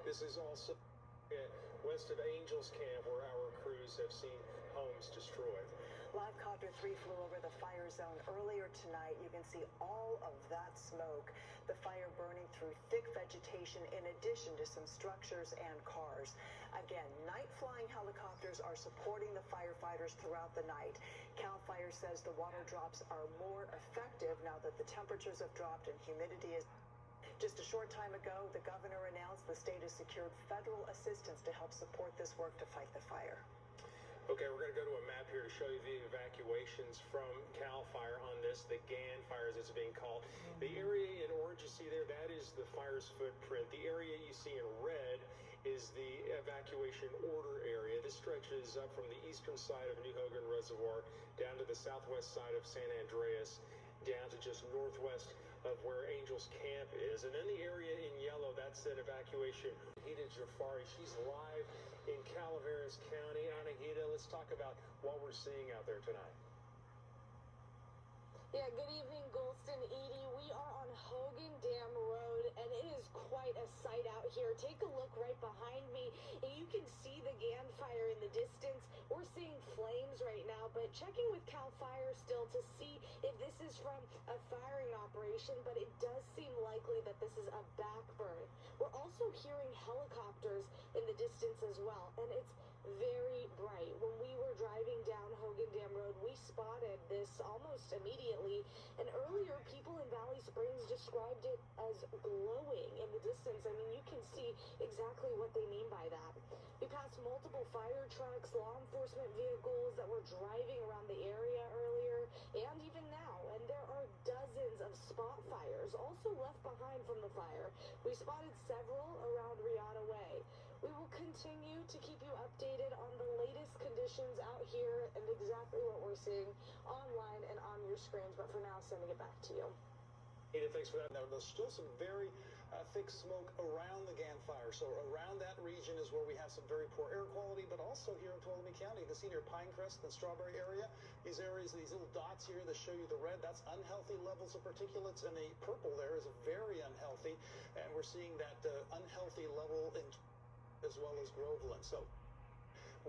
This is also west of Angels Camp, where our crews have seen homes destroyed. Live Copter 3 flew over the fire zone earlier tonight. You can see all of that smoke, the fire burning through thick vegetation in addition to some structures and cars. Again, night flying helicopters are supporting the firefighters throughout the night. Cal Fire says the water drops are more effective now that the temperatures have dropped and humidity is. Just a short time ago, the governor announced the state has secured federal assistance to help support this work to fight the fire. Okay, we're going to go to a map here to show you the evacuations from Cal Fire on this, the GAN fire as it's being called. The area in orange you see there, that is the fire's footprint. The area you see in red is the evacuation order area. This stretches up from the eastern side of New Hogan Reservoir down to the southwest side of San Andreas, down to just northwest of where Angels Camp is. And then the area in yellow, that's an evacuation. Anahita Jafari, she's live in Calaveras County. Anahita, let's talk about what we're seeing out there tonight. Yeah, good evening, Golston, Edie. We are on Hogan Dam Road, and it is quite a sight out here. Take a look right behind me, and you can see the GAN fire in the distance. We're seeing flames right now, but checking with Cal Fire still to see if this is from a firing operation, but it does seem likely that this is a backburn. We're also hearing helicopters in the distance as well, and it's very bright. When we were driving down Hogan Dam Road, we spotted this almost immediately. And earlier, people in Valley Springs described it as glowing in the distance. I mean, you can see exactly what they mean by that. We passed multiple fire trucks, law enforcement vehicles that were driving around the area earlier, and even now. And there are dozens of spot fires also left behind from the fire. We spotted several around Riata Way. We will continue to keep you updated on the latest conditions out here and exactly what we're seeing online and on your screen. But for now, sending it back to you. Ada, thanks for that. Now, there's still some very thick smoke around the GAN fire. So around that region is where we have some very poor air quality, but also here in Tuolumne County, you can see near Pinecrest and Strawberry area, these areas, these little dots here that show you the red, that's unhealthy levels of particulates, and the purple there is very unhealthy. And we're seeing that unhealthy level in as well as Groveland. So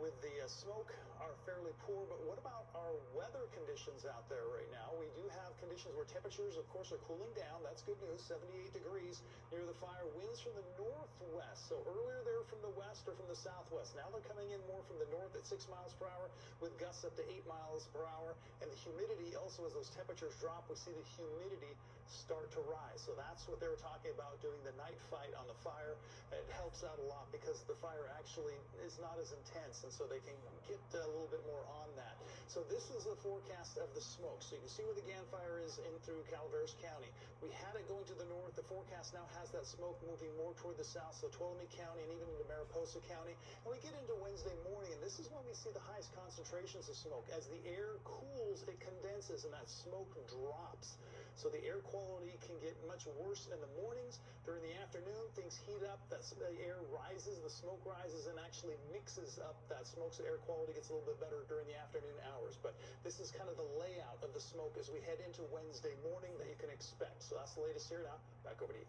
with the smoke are fairly poor, but what about our weather conditions out there right now? We do have conditions where temperatures, of course, are cooling down. That's good news, 78 degrees near the fire. Winds from the northwest. So earlier they're from the west or from the southwest. Now they're coming in more from the north at 6 miles per hour with gusts up to 8 miles per hour. And the humidity also, as those temperatures drop, we see the humidity start to rise. So that's what they were talking about, doing the night fight on the fire. It helps out a lot because the fire actually is not as intense, and so they can get a little bit more on that. So this is the forecast of the smoke. So you can see where the GAN fire is in through Calaveras County. We had it going to the north. The forecast now has that smoke moving more toward the south, so Tuolumne County and even into Mariposa County. And we get into Wednesday morning, and this is when we see the highest concentrations of smoke. As the air cools, it condenses, and that smoke drops. So the air quality can get much worse in the mornings. During the afternoon, things heat up. The air rises, the smoke rises, and actually mixes up that smoke, so air quality gets a little bit better during the afternoon hours. But this is kind of the layout of the smoke as we head into Wednesday morning that you can expect. So that's the latest here now. Back over to you.